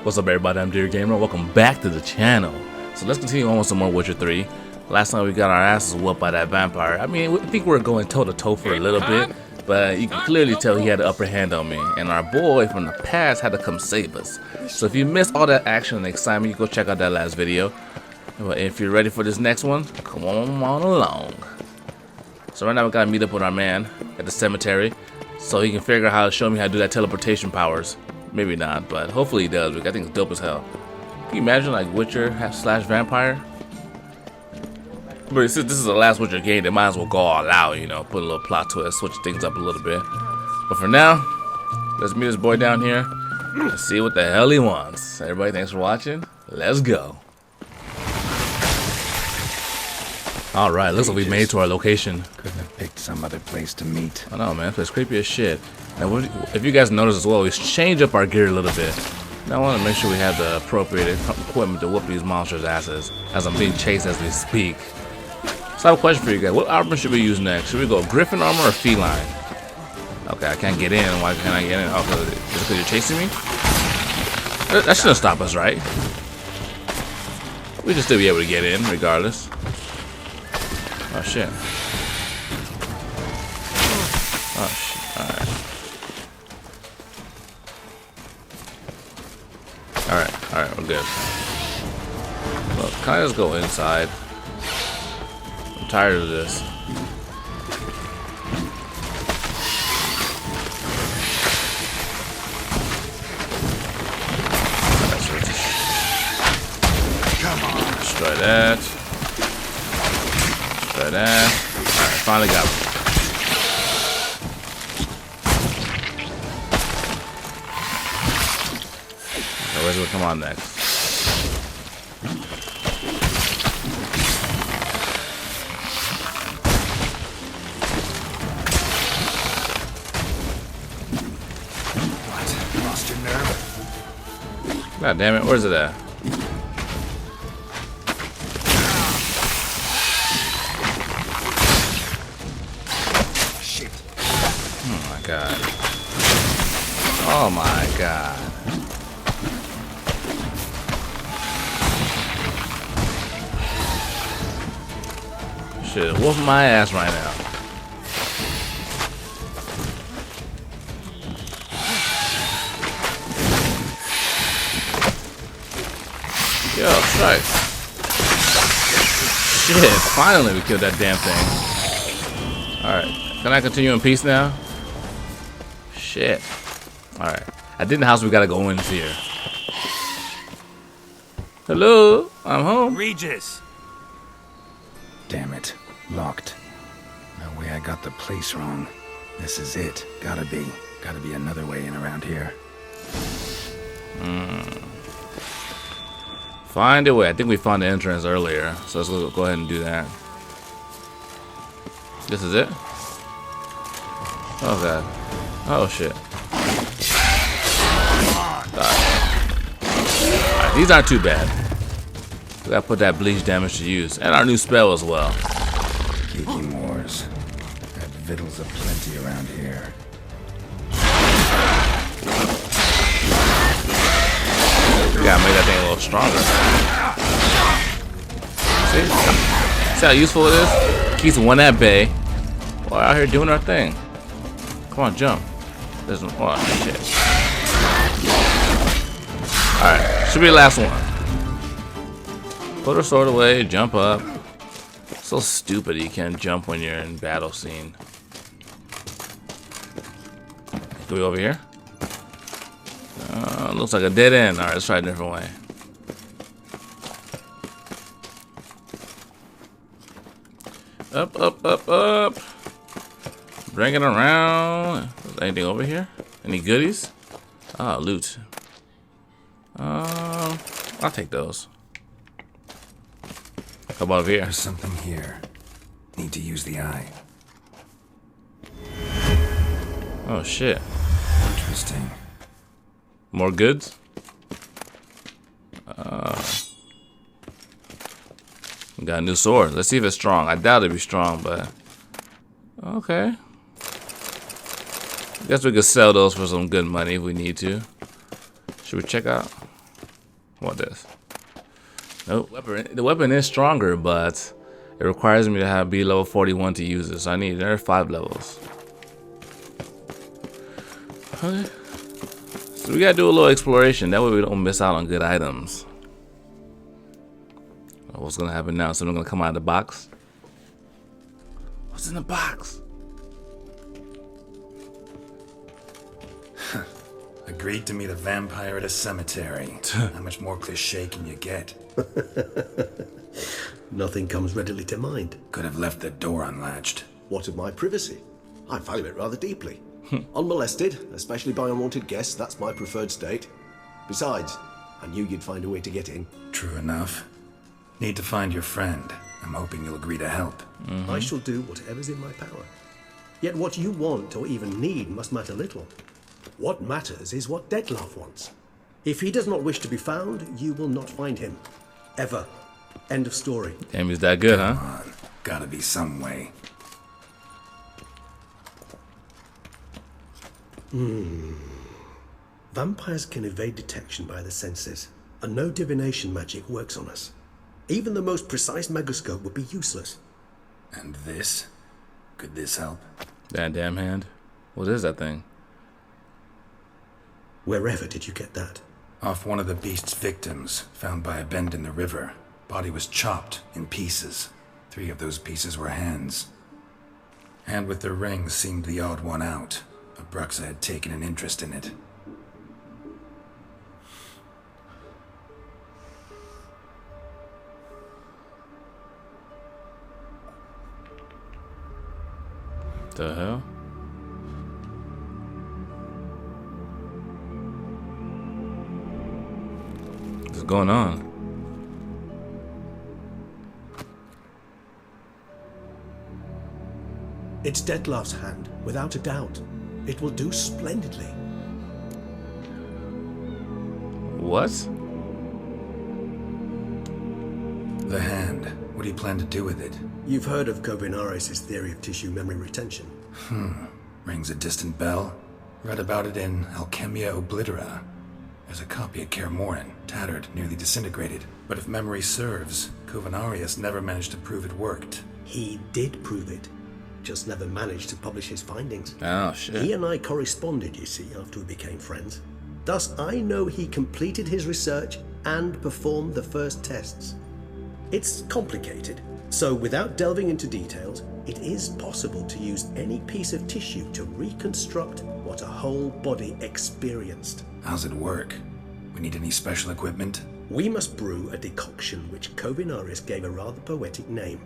What's up, everybody? I'm Dear Gamer. Welcome back to the channel. So let's continue on with some more Witcher 3. Last time we got our asses whooped by that vampire. I mean, I think we were going toe to toe for a little bit, but you can clearly tell he had the upper hand on me, and our boy from the past had to come save us. So if you missed all that action and excitement, you go check out that last video. But if you're ready for this next one, come on along. So right now we gotta meet up with our man at the cemetery, so he can figure out how to show me how to do that teleportation powers. Maybe not, but hopefully he does, because I think it's dope as hell. Can you imagine like Witcher slash vampire? But since this is the last Witcher game, they might as well go all out, you know, put a little plot twist, switch things up a little bit. But for now, let's meet this boy down here and see what the hell he wants. Everybody, thanks for watching. Let's go. Alright, looks like we made it to our location. Couldn't have picked some other place to meet. I know, man. This place creepy as shit. And if you guys notice as well, we change up our gear a little bit. Now I want to make sure we have the appropriate equipment to whoop these monsters' asses as I'm being chased as we speak. So I have a question for you guys. What armor should we use next? Should we go Griffin armor or feline? Okay, I can't get in. Why can't I get in? Oh, just because you're chasing me? That shouldn't stop us, right? We should still be able to get in regardless. Oh shit. Oh shit. Alright, we're good. Well, can I just go inside? I'm tired of this. Come on. Destroy that. Destroy that. Alright, finally got one. Where's what come on next? What? Lost your nerve? God damn it, where's it at? Shit. Oh my god. Oh my god. Shit, whooping my ass right now. Yo, strike. Shit, finally we killed that damn thing. Alright, can I continue in peace now? Shit. Alright, I did the house, we gotta go in fear. Hello, I'm home. Reges! Damn it. Locked. No way I got the place wrong. This is it. Gotta be another way in around here. Find a way. I think we found the entrance earlier, so let's go ahead and do that. This is it? Oh god. Oh shit. Alright, these aren't too bad. We gotta put that bleach damage to use, and our new spell as well. Geeky Moors. Got victuals aplenty around here. We gotta make that thing a little stronger. See how useful it is? Keeps one at bay. We're out here doing our thing. Come on, jump. There's no. Oh shit. Alright, should be the last one. Put her sword away, jump up. So stupid you can't jump when you're in battle scene. Go over here. Looks like a dead end. Alright, let's try a different way. Up, up, up, up. Bring it around. Is there anything over here? Any goodies? Ah, loot. I'll take those. How about over here? There's something here. Need to use the eye. Oh shit. Interesting. More goods? We got a new sword. Let's see if it's strong. I doubt it'd be strong, but okay. Guess we could sell those for some good money if we need to. Should we check out? What this? Nope. The weapon is stronger, but it requires me to have be level 41 to use it. So I need another 5 levels. Okay. So we gotta do a little exploration. That way we don't miss out on good items. What's gonna happen now? Someone gonna come out of the box? What's in the box? Agreed to meet a vampire at a cemetery. How much more cliche can you get? Nothing comes readily to mind. Could have left the door unlatched. What of my privacy? I value it rather deeply. Unmolested, especially by unwanted guests, that's my preferred state. Besides, I knew you'd find a way to get in. True enough. Need to find your friend. I'm hoping you'll agree to help. I shall do whatever's in my power. Yet what you want or even need must matter little. What matters is what Detlef wants. If he does not wish to be found, you will not find him. Ever. End of story. Damn, he's that good, Come huh? on. Gotta be some way. Vampires can evade detection by the senses, and no divination magic works on us. Even the most precise megoscope would be useless. And this? Could this help? That damn hand. What is that thing? Wherever did you get that? Off one of the beast's victims, found by a bend in the river. Body was chopped in pieces. 3 of those pieces were hands. Hand with the ring seemed the odd one out. Abruxa had taken an interest in it. The hell? What's going on? It's Detlef's hand, without a doubt. It will do splendidly. What? The hand. What do you plan to do with it? You've heard of Kovinaris' theory of tissue memory retention. Rings a distant bell. Read about it in Alchemia Oblitera. There's a copy at Kaer Morhen, tattered, nearly disintegrated. But if memory serves, Kovinaris never managed to prove it worked. He did prove it, just never managed to publish his findings. Oh, shit. He and I corresponded, you see, after we became friends. Thus, I know he completed his research and performed the first tests. It's complicated, so without delving into details, it is possible to use any piece of tissue to reconstruct what a whole body experienced. How's it work? We need any special equipment? We must brew a decoction which Kovinaris gave a rather poetic name: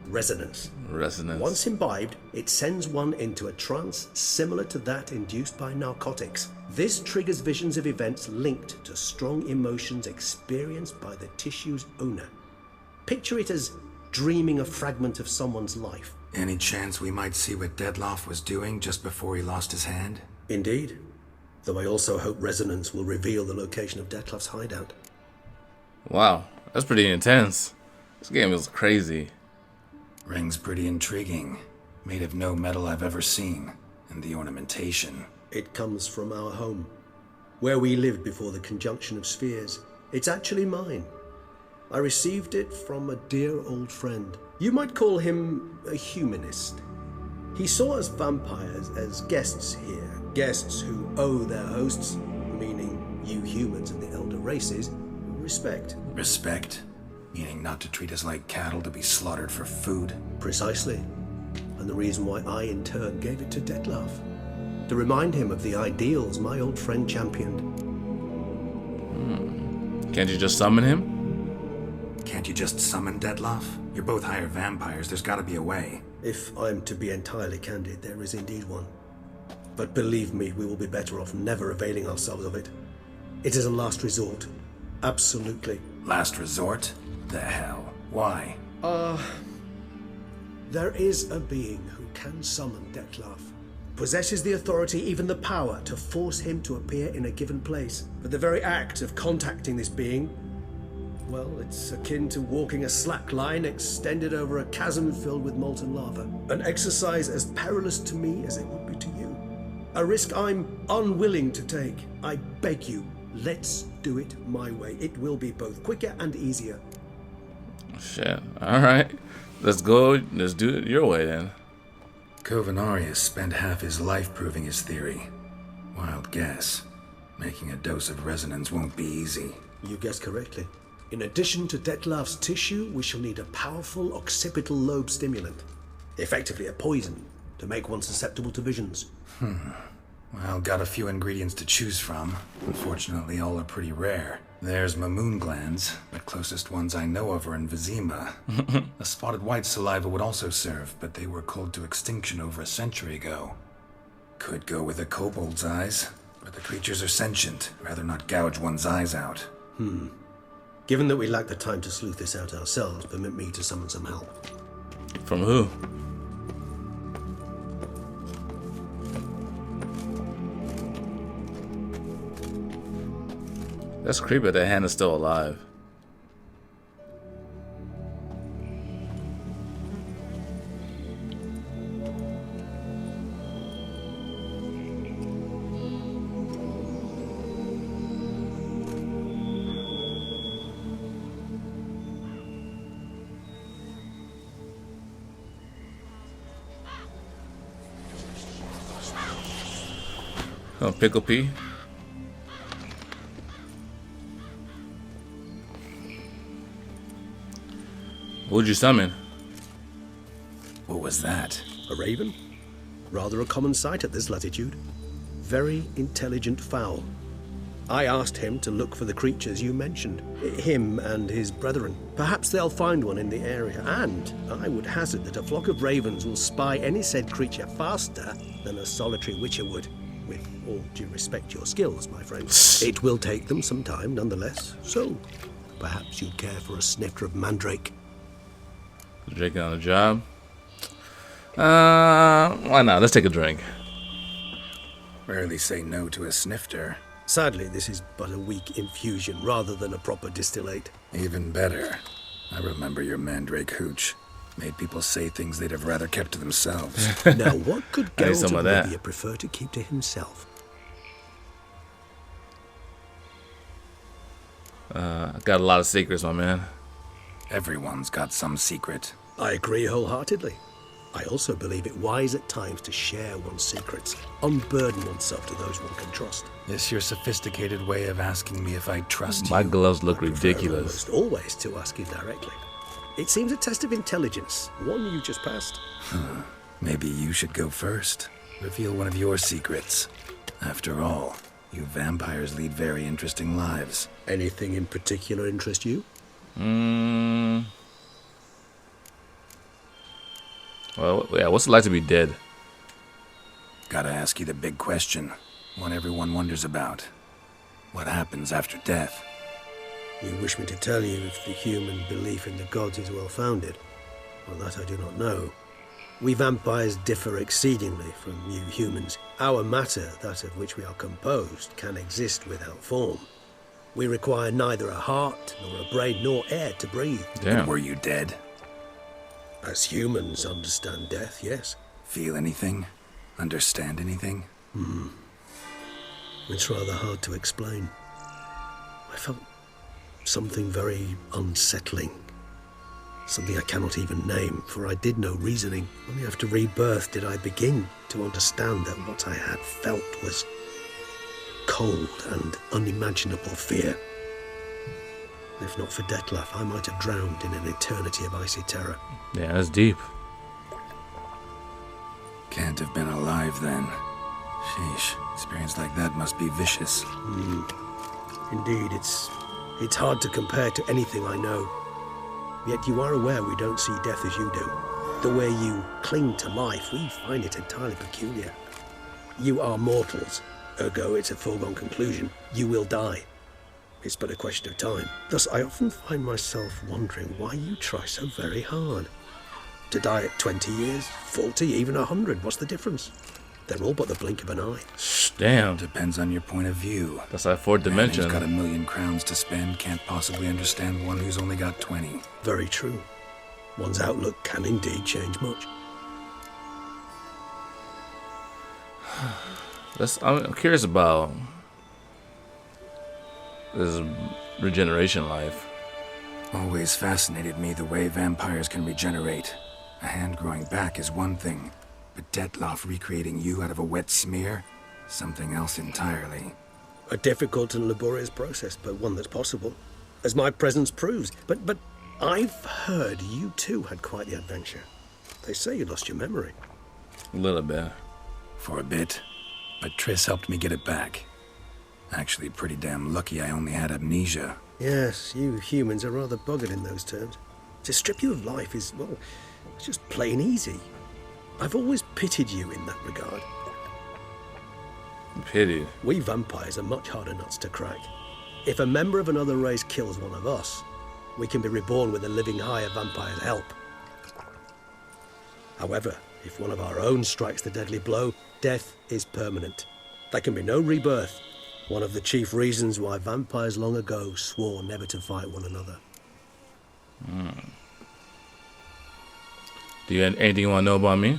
resonance. Resonance. Once imbibed, it sends one into a trance similar to that induced by narcotics. This triggers visions of events linked to strong emotions experienced by the tissue's owner. Picture it as dreaming a fragment of someone's life. Any chance we might see what Detlef was doing just before he lost his hand? Indeed. Though I also hope resonance will reveal the location of Detlef's hideout. Wow, that's pretty intense. This game is crazy. Ring's pretty intriguing. Made of no metal I've ever seen. And the ornamentation. It comes from our home, where we lived before the conjunction of spheres. It's actually mine. I received it from a dear old friend. You might call him a humanist. He saw us vampires as guests here, guests who owe their hosts, meaning you humans and the elder races, respect. Respect? Meaning not to treat us like cattle to be slaughtered for food? Precisely. And the reason why I in turn gave it to Detlef. To remind him of the ideals my old friend championed. Can't you just summon him? Can't you just summon Detlef? You're both higher vampires, there's gotta be a way. If I'm to be entirely candid, there is indeed one. But believe me, we will be better off never availing ourselves of it. It is a last resort. Absolutely. Last resort? The hell? Why? There is a being who can summon Detlef. Possesses the authority, even the power, to force him to appear in a given place. But the very act of contacting this being, well, it's akin to walking a slack line extended over a chasm filled with molten lava. An exercise as perilous to me as it would be to you. A risk I'm unwilling to take. I beg you, Let's do it my way. It will be both quicker and easier. Shit. All right. Let's go. Let's do it your way then. Covenarius spent half his life proving his theory. Wild guess. Making a dose of resonance won't be easy. You guessed correctly. In addition to Detlef's tissue, we shall need a powerful occipital lobe stimulant. Effectively a poison to make one susceptible to visions. Well, got a few ingredients to choose from. Unfortunately, all are pretty rare. There's mamoon glands, but closest ones I know of are in Vizima. A spotted white saliva would also serve, but they were cold to extinction over a century ago. Could go with a kobold's eyes, but the creatures are sentient. Rather not gouge one's eyes out. Given that we lack the time to sleuth this out ourselves, permit me to summon some help. From who? That's creepy that Hannah's still alive. Oh, Pickle Pea. What'd you summon? What was that? A raven? Rather a common sight at this latitude. Very intelligent fowl. I asked him to look for the creatures you mentioned. Him and his brethren. Perhaps they'll find one in the area, and I would hazard that a flock of ravens will spy any said creature faster than a solitary witcher would. With all due respect to your skills, my friend. It will take them some time, nonetheless. So, perhaps you'd care for a snifter of mandrake. Drinking on the job. Why not? Let's take a drink. Rarely say no to a snifter. Sadly, this is but a weak infusion rather than a proper distillate. Even better. I remember your mandrake hooch. Made people say things they'd have rather kept to themselves. Now, what could I need some Geralt of of that. Rivia prefer to keep to himself? I got a lot of secrets, my man. Everyone's got some secret. I agree wholeheartedly. I also believe it wise at times to share one's secrets, unburden oneself to those one can trust. This your sophisticated way of asking me if I trust My you? gloves look I prefer ridiculous. almost always to ask you directly. It seems a test of intelligence, one you just passed. Maybe you should go first. Reveal one of your secrets. After all, you vampires lead very interesting lives. Anything in particular interest you? Well, yeah, what's it like to be dead? Gotta ask you the big question. One everyone wonders about. What happens after death? You wish me to tell you if the human belief in the gods is well founded? Well, that I do not know. We vampires differ exceedingly from you humans. Our matter, that of which we are composed, can exist without form. We require neither a heart, nor a brain, nor air to breathe. Damn. Were you dead? As humans understand death, yes. Feel anything? Understand anything? It's rather hard to explain. I felt something very unsettling. Something I cannot even name, for I did no reasoning. Only after rebirth did I begin to understand that what I had felt was cold and unimaginable fear. If not for Detlef, I might have drowned in an eternity of icy terror. Yeah, that's deep. Can't have been alive then. Sheesh, experience like that must be vicious. Indeed, it's hard to compare to anything I know. Yet you are aware we don't see death as you do. The way you cling to life, we find it entirely peculiar. You are mortals, ergo it's a foregone conclusion. You will die. It's but a question of time. Thus, I often find myself wondering why you try so very hard. To die at 20 years, 40, even 100, what's the difference? They're all but the blink of an eye. Damn. Depends on your point of view. That's that fourth Man dimension. who's got 1,000,000 crowns to spend can't possibly understand one who's only got 20. Very true. One's outlook can indeed change much. I'm curious about This regeneration life. Always fascinated me the way vampires can regenerate. A hand growing back is one thing, but Detloff recreating you out of a wet smear? Something else entirely. A difficult and laborious process, but one that's possible, as my presence proves. But I've heard you too had quite the adventure. They say you lost your memory. A little bit. For a bit, but Triss helped me get it back. Actually, pretty damn lucky I only had amnesia. Yes, you humans are rather buggered in those terms. To strip you of life is, well, it's just plain easy. I've always pitied you in that regard. Pity. We vampires are much harder nuts to crack. If a member of another race kills one of us, we can be reborn with a living higher vampire's help. However, if one of our own strikes the deadly blow, death is permanent. There can be no rebirth. One of the chief reasons why vampires long ago swore never to fight one another. Do you have anything you want to know about me?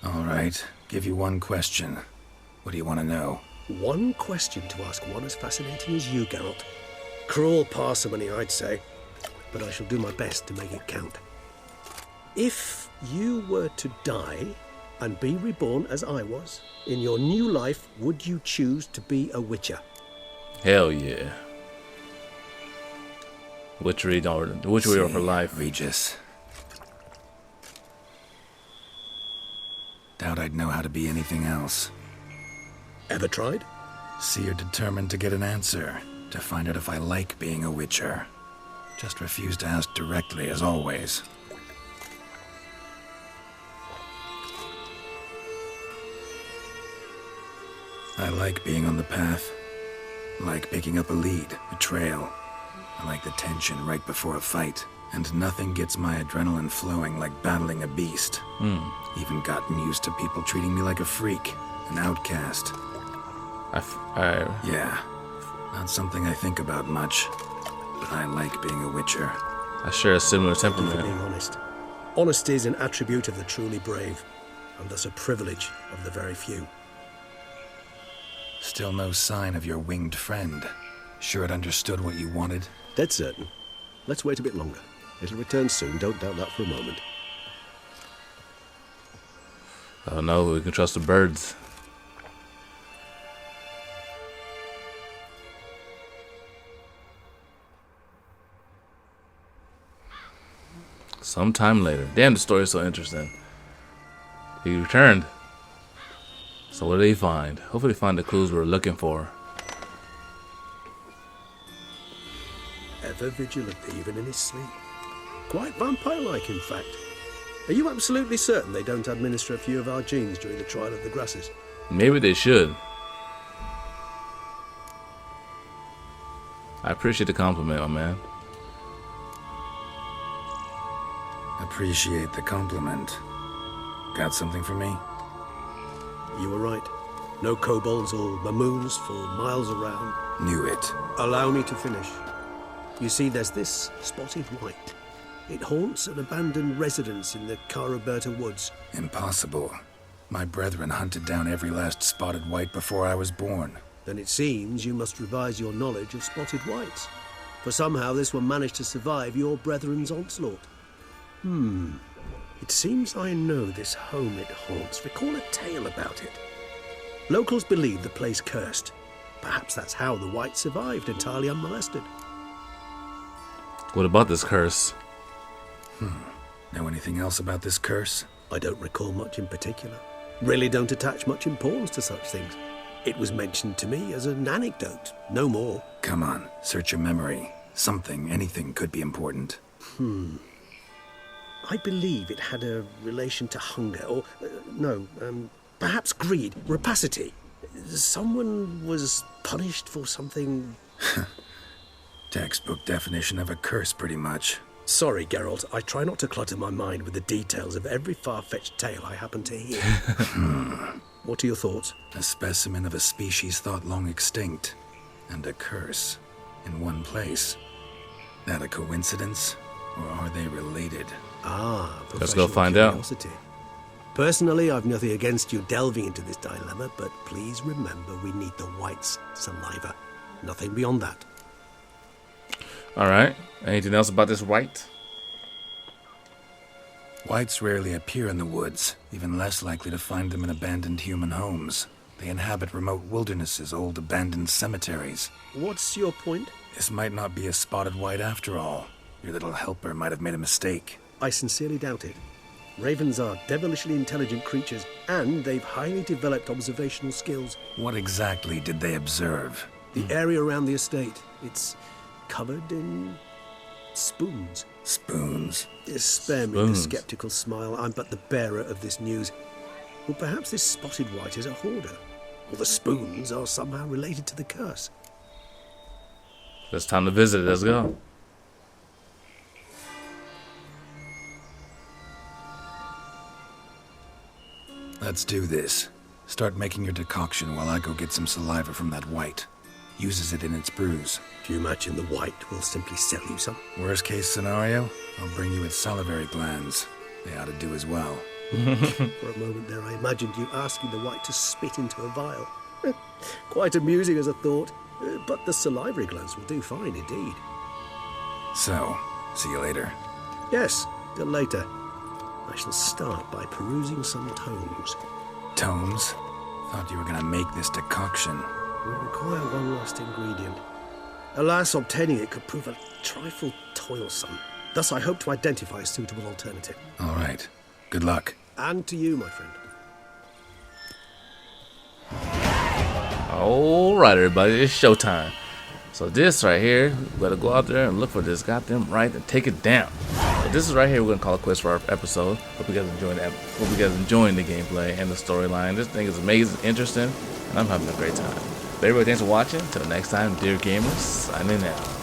All right, give you one question. What do you want to know? One question to ask one as fascinating as you, Geralt. Cruel parsimony, I'd say, but I shall do my best to make it count. If you were to die and be reborn as I was, in your new life, would you choose to be a witcher? Hell yeah. Witchery for life. Reges. Doubt I'd know how to be anything else. Ever tried? See, you're determined to get an answer, to find out if I like being a witcher. Just refuse to ask directly, as always. I like being on the path. I like picking up a lead, a trail. I like the tension right before a fight. And nothing gets my adrenaline flowing like battling a beast. Even gotten used to people treating me like a freak, an outcast. Yeah, not something I think about much. But I like being a witcher. I share a similar Thank you for temperament. being honest. Honesty is an attribute of the truly brave, and thus a privilege of the very few. Still no sign of your winged friend. Sure it understood what you wanted? Dead certain. Let's wait a bit longer. It'll return soon, don't doubt that for a moment. Oh no, we can trust the birds. Sometime later. Damn, the story is so interesting. He returned. So what did he find? Hopefully he found the clues we were looking for. Ever vigilant, even in his sleep. Quite vampire-like, in fact. Are you absolutely certain they don't administer a few of our genes during the trial of the grasses? Maybe they should. I appreciate the compliment, my man. Appreciate the compliment. Got something for me? You were right. No kobolds or mamoons for miles around. Knew it. Allow me to finish. You see, there's this spotted white. It haunts an abandoned residence in the Caraberta woods. Impossible. My brethren hunted down every last spotted white before I was born. Then it seems you must revise your knowledge of spotted whites. For somehow this one managed to survive your brethren's onslaught. It seems I know this home it haunts. Recall a tale about it. Locals believe the place cursed. Perhaps that's how the white survived entirely unmolested. What about this curse? Know anything else about this curse? I don't recall much in particular. Really don't attach much importance to such things. It was mentioned to me as an anecdote, no more. Come on, search your memory. Something, anything could be important. I believe it had a relation to hunger, or, perhaps greed, rapacity. Someone was punished for something. Textbook definition of a curse, pretty much. Sorry, Geralt, I try not to clutter my mind with the details of every far-fetched tale I happen to hear. What are your thoughts? A specimen of a species thought long extinct. And a curse. In one place. That a coincidence? Or are they related? Let's go find out. Curiosity. Personally, I've nothing against you delving into this dilemma, but please remember we need the white's saliva. Nothing beyond that. Alright. Anything else about this white? Whites rarely appear in the woods, even less likely to find them in abandoned human homes. They inhabit remote wildernesses, old abandoned cemeteries. What's your point? This might not be a spotted white after all. Your little helper might have made a mistake. I sincerely doubt it. Ravens are devilishly intelligent creatures, and they've highly developed observational skills. What exactly did they observe? The area around the estate, it's covered in spoons. Spoons? Spare me the Spoons. skeptical smile. I'm but the bearer of this news. Well, perhaps this spotted white is a hoarder, or the spoons are somehow related to the curse. It's time to visit it. Let's go. Let's do this. Start making your decoction while I go get some saliva from that white. Uses it in its brews. Do you imagine the white will simply sell you some? Worst case scenario, I'll bring you its salivary glands. They ought to do as well. For a moment there, I imagined you asking the white to spit into a vial. Quite amusing as a thought, but the salivary glands will do fine indeed. So, see you later. Yes, till later. I shall start by perusing some tomes. Tomes? Thought you were gonna make this decoction. We require one last ingredient. Alas, obtaining it could prove a trifle toilsome. Thus, I hope to identify a suitable alternative. All right. Good luck. And to you, my friend. Alright, everybody, it's showtime. So this right here, we gotta go out there and look for this goddamn right and take it down. So this is right here, we're gonna call it quits for our episode. Hope you guys enjoying the gameplay and the storyline. This thing is amazing, interesting, and I'm having a great time. But everybody, thanks for watching. Until next time, dear gamers, signing out.